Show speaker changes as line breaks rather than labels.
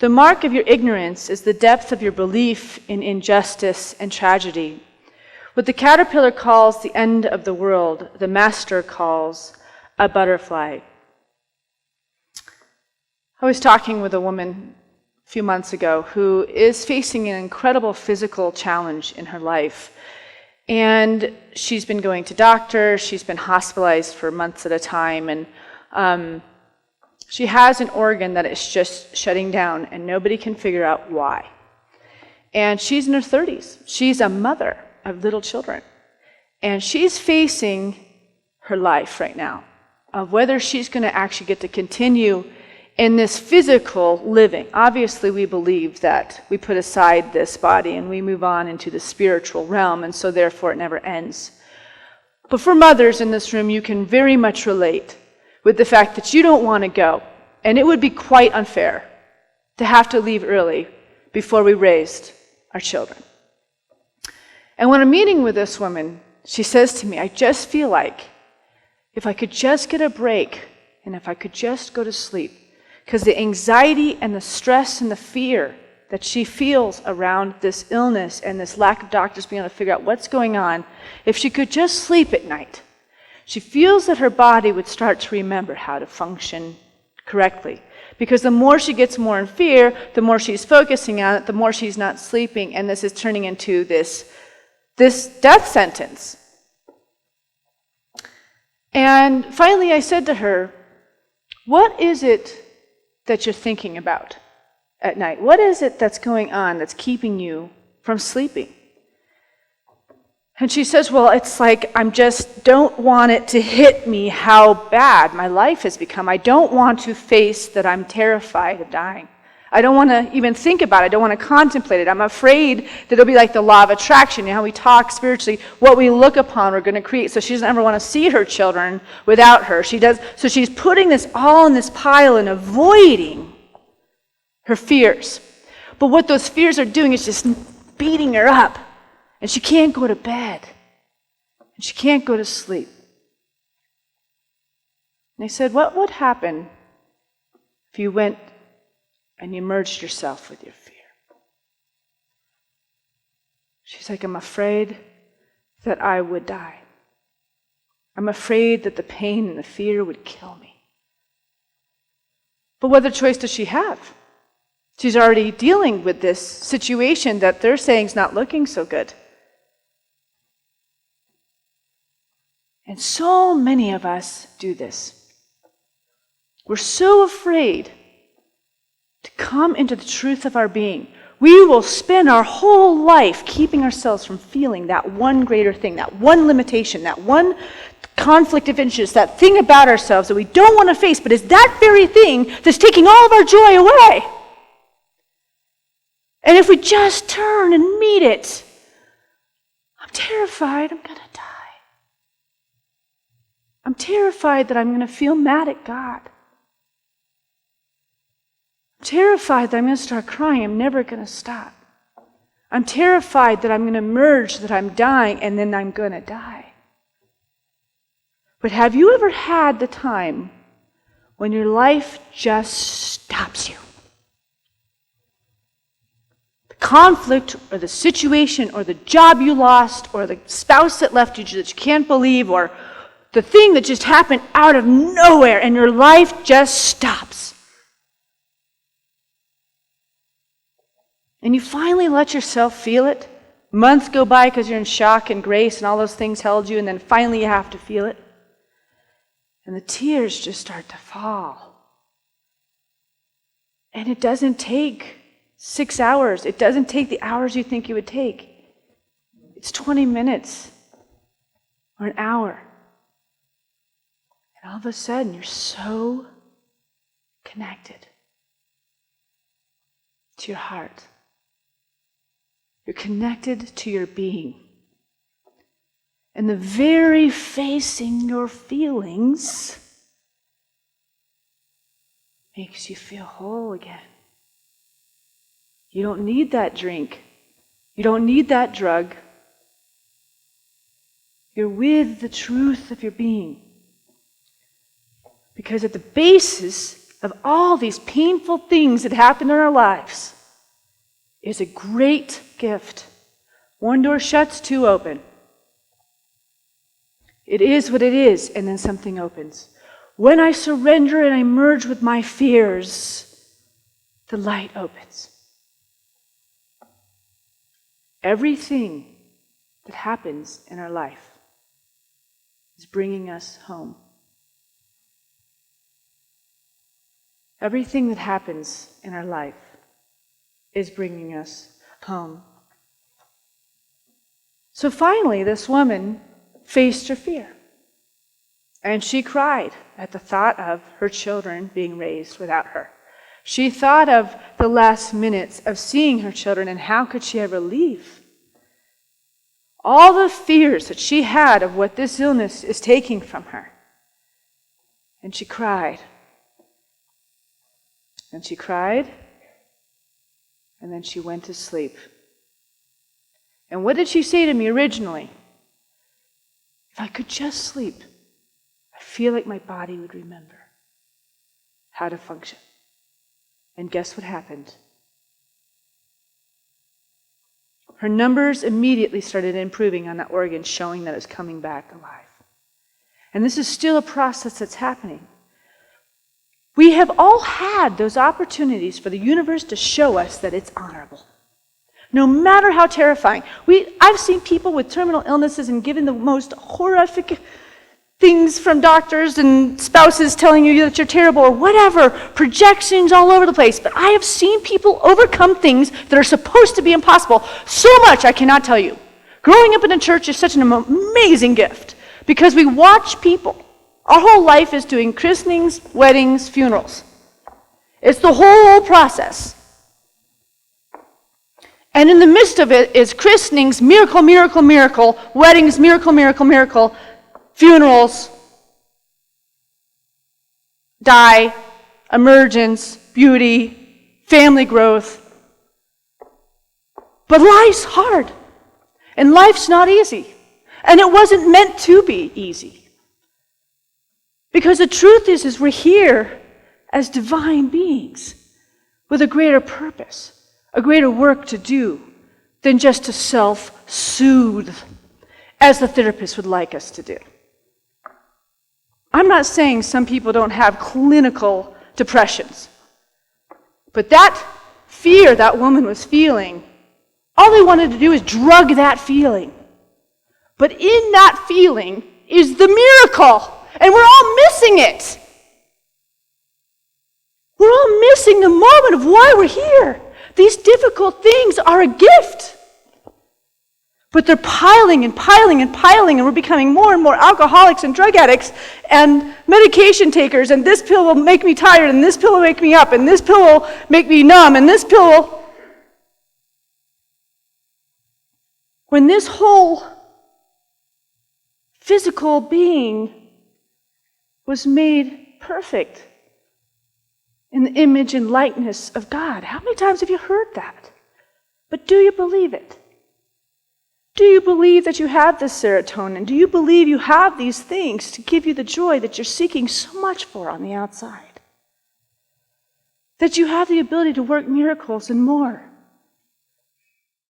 The mark of your ignorance is the depth of your belief in injustice and tragedy. What the caterpillar calls the end of the world, the master calls a butterfly. I was talking with a woman a few months ago who is facing an incredible physical challenge in her life. And she's been going to doctors, she's been hospitalized for months at a time, and she has an organ that is just shutting down, and nobody can figure out why. And she's in her 30s. She's a mother of little children. And she's facing her life right now of whether she's going to actually get to continue in this physical living. Obviously, we believe that we put aside this body and we move on into the spiritual realm, and so therefore it never ends. But for mothers in this room, you can very much relate with the fact that you don't want to go. And it would be quite unfair to have to leave early before we raised our children. And when I'm meeting with this woman, she says to me, I just feel like if I could just get a break and if I could just go to sleep, because the anxiety and the stress and the fear that she feels around this illness and this lack of doctors being able to figure out what's going on, if she could just sleep at night, she feels that her body would start to remember how to function correctly. Because the more she gets more in fear, the more she's focusing on it, the more she's not sleeping, and this is turning into this death sentence. And finally I said to her, what is it that you're thinking about at night? What is it that's going on that's keeping you from sleeping? And she says, well, it's like I just don't want it to hit me how bad my life has become. I don't want to face that I'm terrified of dying. I don't want to even think about it. I don't want to contemplate it. I'm afraid that it'll be like the law of attraction, you know, how we talk spiritually, what we look upon we're going to create. So she doesn't ever want to see her children without her. So she's putting this all in this pile and avoiding her fears. But what those fears are doing is just beating her up. And she can't go to bed. And she can't go to sleep. And I said, what would happen if you went and you merged yourself with your fear? She's like, I'm afraid that I would die. I'm afraid that the pain and the fear would kill me. But what other choice does she have? She's already dealing with this situation that they're saying is not looking so good. And so many of us do this. We're so afraid to come into the truth of our being. We will spend our whole life keeping ourselves from feeling that one greater thing, that one limitation, that one conflict of interest, that thing about ourselves that we don't want to face, but it's that very thing that's taking all of our joy away. And if we just turn and meet it, I'm terrified I'm going to die. I'm terrified that I'm going to feel mad at God. I'm terrified that I'm going to start crying. I'm never going to stop. I'm terrified that I'm going to merge, that I'm dying, and then I'm going to die. But have you ever had the time when your life just stops you? The conflict or the situation or the job you lost or the spouse that left you that you can't believe or the thing that just happened out of nowhere and your life just stops. And you finally let yourself feel it. Months go by because you're in shock and grace and all those things held you, and then finally you have to feel it. And the tears just start to fall. And it doesn't take 6 hours. It doesn't take the hours you think it would take. It's 20 minutes or an hour. And all of a sudden, you're so connected to your heart. You're connected to your being. And the very facing your feelings makes you feel whole again. You don't need that drink. You don't need that drug. You're with the truth of your being. Because at the basis of all these painful things that happen in our lives is a great gift. One door shuts, two open. It is what it is, and then something opens. When I surrender and I merge with my fears, the light opens. Everything that happens in our life is bringing us home. Everything that happens in our life is bringing us home. So finally, this woman faced her fear. And she cried at the thought of her children being raised without her. She thought of the last minutes of seeing her children and how could she ever leave? All the fears that she had of what this illness is taking from her. And she cried. And she cried. And then she went to sleep. And what did she say to me originally? If I could just sleep, I feel like my body would remember how to function. And guess what happened? Her numbers immediately started improving on that organ, showing that it was coming back alive. And this is still a process that's happening. We have all had those opportunities for the universe to show us that it's honorable. No matter how terrifying. I've seen people with terminal illnesses and given the most horrific things from doctors and spouses telling you that you're terrible or whatever, projections all over the place. But I have seen people overcome things that are supposed to be impossible so much I cannot tell you. Growing up in a church is such an amazing gift because we watch people. Our whole life is doing christenings, weddings, funerals. It's the whole process. And in the midst of it is christenings, miracle, miracle, miracle, weddings, miracle, miracle, miracle, funerals, die, emergence, beauty, family growth. But life's hard. And life's not easy. And it wasn't meant to be easy. Because the truth is we're here as divine beings with a greater purpose. A greater work to do than just to self-soothe, as the therapist would like us to do. I'm not saying some people don't have clinical depressions, but that fear that woman was feeling, all they wanted to do is drug that feeling. But in that feeling is the miracle, and we're all missing it. We're all missing the moment of why we're here. These difficult things are a gift. But they're piling and piling and piling, and we're becoming more and more alcoholics and drug addicts and medication takers, and this pill will make me tired, and this pill will wake me up, and this pill will make me numb, and this pill will... When this whole physical being was made perfect in the image and likeness of God. How many times have you heard that? But do you believe it? Do you believe that you have this serotonin? Do you believe you have these things to give you the joy that you're seeking so much for on the outside? That you have the ability to work miracles and more?